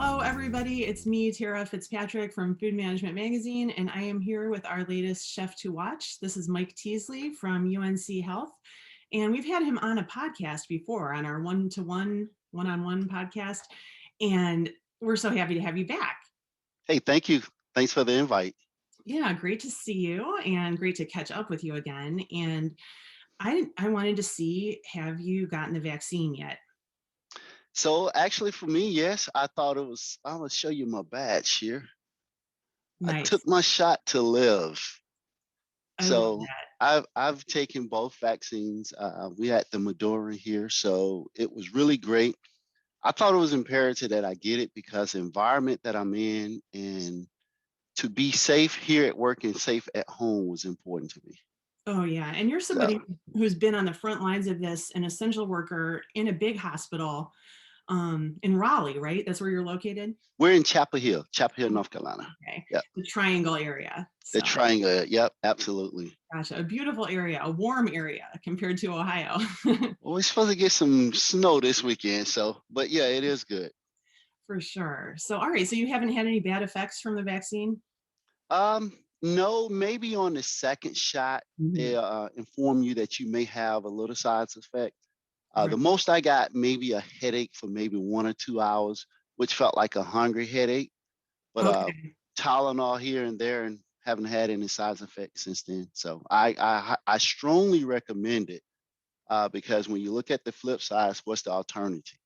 Hello, everybody. It's me, Tara Fitzpatrick from Food Management Magazine, and I am here with our latest chef to watch. This is Mike Teasley from UNC Health, and we've had him on a podcast before, on our one-on-one podcast, and we're so happy to have you back. Hey, thank you. Thanks for the invite. Yeah, great to see you and great to catch up with you again. And I wanted to see, have you gotten the vaccine yet? So actually for me, yes, I thought it was, I'm gonna show you my badge here. I Nice. took my shot to live. I love So that. I've taken both vaccines. We had the Moderna here, so it was really great. I thought it was imperative that I get it because the environment that I'm in and to be safe here at work and safe at home was important to me. Oh, yeah. And you're So somebody who's been on the front lines of this, an essential worker in a big hospital in Raleigh, right? That's where you're located? we're in Chapel Hill, North Carolina. Okay. Yep. The Triangle area. The So, triangle. Yep, absolutely. gotcha. A beautiful area, a warm area compared to Ohio. Well, we're supposed to get some snow this weekend, so but yeah, it is good. For sure. So, all right. So, you haven't had any bad effects from the vaccine? No, maybe on the second shot, they Mhm. inform you that you may have a little side effect. Right. The most I got maybe a headache for maybe 1 or 2 hours, which felt like a hungry headache, but Okay. Tylenol here and there, and haven't had any side effects since then. So I strongly recommend it because when you look at the flip side, what's the alternative?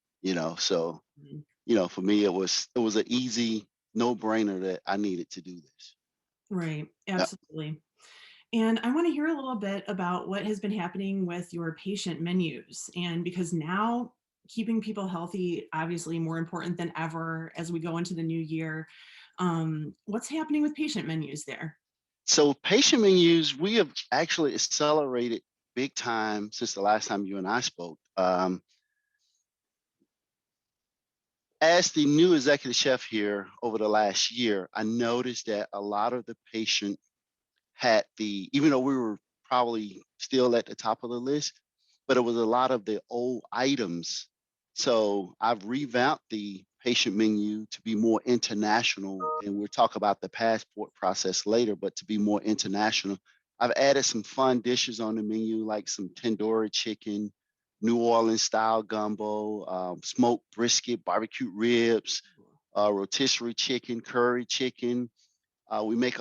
So Mhm. for me, it was an easy no brainer that I needed to do this. Right. Yeah. Absolutely. And I want to hear a little bit about what has been happening with your patient menus. And because now keeping people healthy, obviously more important than ever as we go into the new year. What's happening with patient menus there? So patient menus, we have actually accelerated big time since the last time you and I spoke. As the new executive chef here over the last year, I noticed that a lot of the patient had even though we were probably still at the top of the list, but it was a lot of the old items. So I've revamped the patient menu to be more international, and we'll talk about the passport process later, but to be more international. I've added some fun dishes on the menu, like some tandoori chicken, New Orleans style gumbo, smoked brisket, barbecue ribs, rotisserie chicken, curry chicken. We make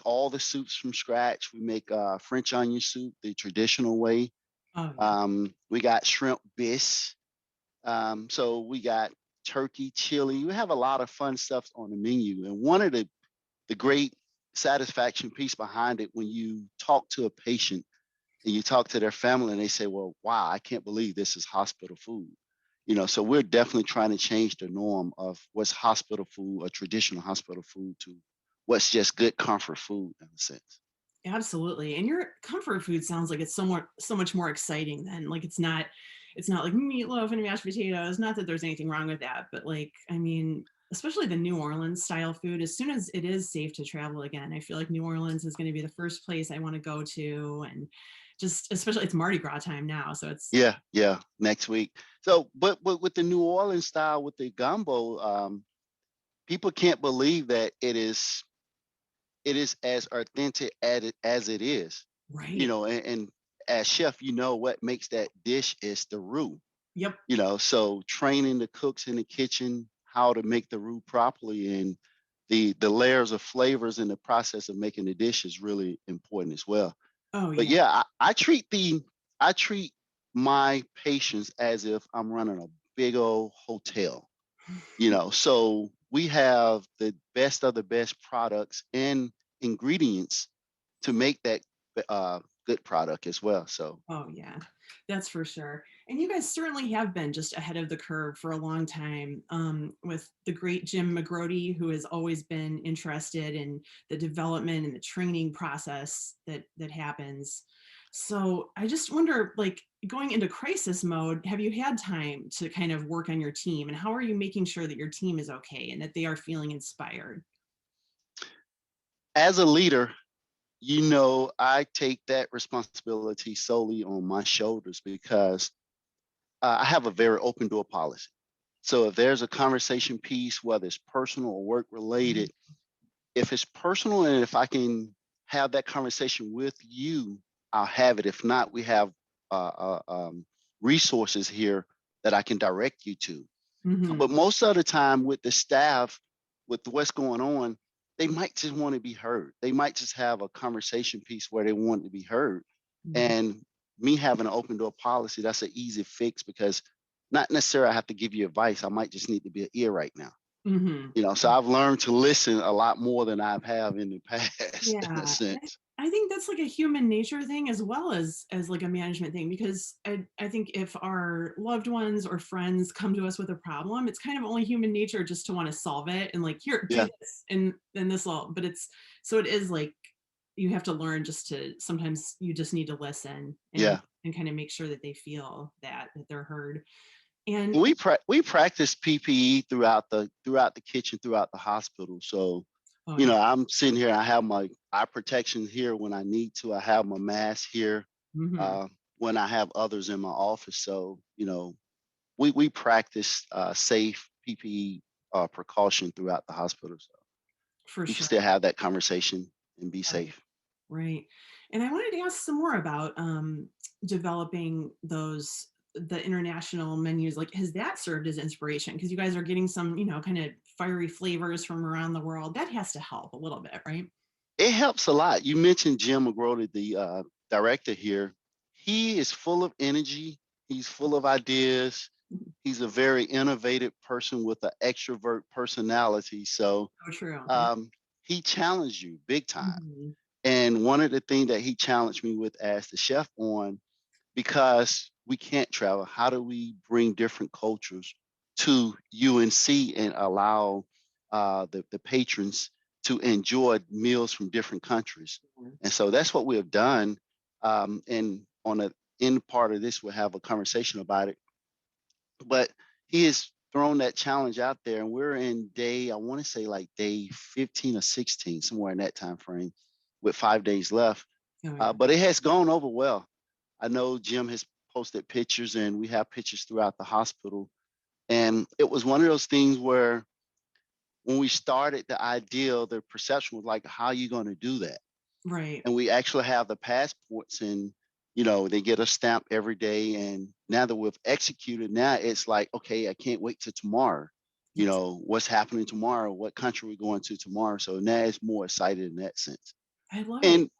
all the soups from scratch. We make French onion soup the traditional way. Oh, yeah. We got shrimp bis. So we got turkey, chili. We have a lot of fun stuff on the menu. And one of the great satisfaction piece behind it when you talk to a patient and you talk to their family and they say, well, wow, I can't believe this is hospital food. So we're definitely trying to change the norm of what's hospital food or traditional hospital food to what's just good comfort food in a sense. Absolutely. And your comfort food sounds like it's so much more exciting than like it's not like meatloaf and mashed potatoes. Not that there's anything wrong with that, but like I mean, especially the New Orleans style food, as soon as it is safe to travel again, I feel like New Orleans is going to be the first place I want to go to. And just especially it's Mardi Gras time now. So it's Yeah, yeah, next week. So, but with the New Orleans style with the gumbo, people can't believe that it is as authentic as it is. right. And as chef, what makes that dish is the roux. Yep. So training the cooks in the kitchen how to make the roux properly and the layers of flavors in the process of making the dish is really important as well. Oh But yeah. yeah, I treat my patients as if I'm running a big old hotel. So we have the best of the best products and ingredients to make that good product as well. So Oh, yeah, that's for sure. And you guys certainly have been just ahead of the curve for a long time with the great Jim McGrody, who has always been interested in the development and the training process that happens. So I just wonder, like going into crisis mode, have you had time to kind of work on your team? And how are you making sure that your team is okay and that they are feeling inspired? as a leader, I take that responsibility solely on my shoulders because I have a very open door policy. So if there's a conversation piece, whether it's personal or work Mhm. related, if it's personal and if I can have that conversation with you, I'll have it. If not, we have resources here that I can direct you to. But Mhm. most of the time with the staff, with what's going on, they might just want to be heard. They might just have a conversation piece where they want to be heard. Mhm. And me having an open door policy, that's an easy fix because not necessarily I have to give you advice. I might just need to be an ear right now. Mhm. So I've learned to listen a lot more than I've have in the past, in a Yeah, and sense. I think that's like a human nature thing as well as like a management thing because I think if our loved ones or friends come to us with a problem, it's kind of only human nature just to want to solve it and like here, do Yeah, this and then this all. But it's so it is like you have to learn just to sometimes you just need to listen yeah. and kind of make sure that they feel that they're heard. And We practice PPE throughout the kitchen, throughout the hospital. So, oh yeah. I'm sitting here. I have my eye protection here when I need to. I have my mask here Hmm. uh, when I have others in my office. So, we practice safe PPE precaution throughout the hospital. So For you can sure. still have that conversation and be Right. safe. Right. And I wanted to ask some more about developing the international menus. Like, has that served as inspiration? Because you guys are getting some, kind of fiery flavors from around the world. That has to help a little bit, right? It helps a lot. You mentioned Jim McGrody, the director here. He is full of energy. He's full of ideas. Mhm. He's a very innovative person with an extrovert personality. So So true. Yeah. um, he challenged you big time. Mhm. And one of the things that he challenged me with as the chef on, because we can't travel, how do we bring different cultures to UNC and allow the patrons to enjoy meals from different countries? And so that's what we have done. And on the end part of this, we'll have a conversation about it. But he has thrown that challenge out there, and we're in day, I want to say like day 15 or 16, somewhere in that time frame, with 5 days left. Oh yeah. But it has gone over well. I know Jim has posted pictures, and we have pictures throughout the hospital. And it was one of those things where when we started the idea, the perception was like, how are you going to do that? Right. And we actually have the passports, and they get a stamp every day. And now that we've executed, now it's like, okay, I can't wait till tomorrow. Yes. What's happening tomorrow, what country we're going to tomorrow. So now it's more excited in that sense. I love it. And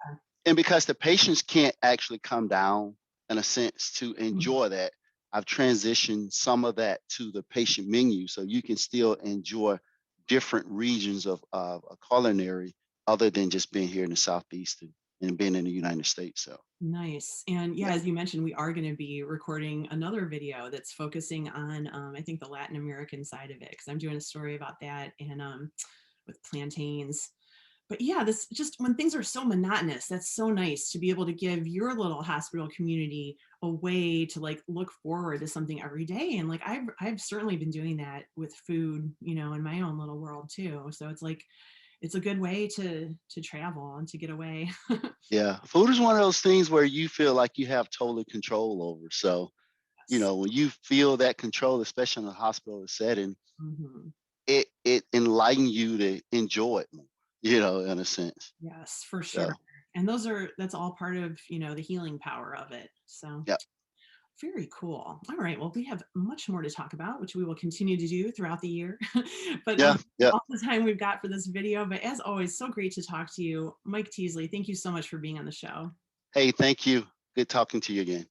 and because the patients can't actually come down in a sense to Mhm. enjoy that, I've transitioned some of that to the patient menu so you can still enjoy different regions of a culinary other than just being here in the Southeast and being in the United States. So, Nice. And yeah, yeah. as you mentioned, we are going to be recording another video that's focusing on, I think, the Latin American side of it, because I'm doing a story about that and with plantains. But yeah, this just when things are so monotonous, that's so nice to be able to give your little hospital community a way to like look forward to something every day. And like I've certainly been doing that with food, in my own little world too. So it's like it's a good way to travel and to get away. Yeah. Food is one of those things where you feel like you have total control over. So, Yes. when you feel that control, especially in a hospital setting, Mhm. it enlighten you to enjoy it more, in a sense. Yes, for sure. So, And that's all part of, the healing power of it. So yeah, very cool. All right. Well, we have much more to talk about, which we will continue to do throughout the year. But yeah, yeah. all the time we've got for this video. But as always, so great to talk to you. Mike Teasley, thank you so much for being on the show. Hey, thank you. Good talking to you again.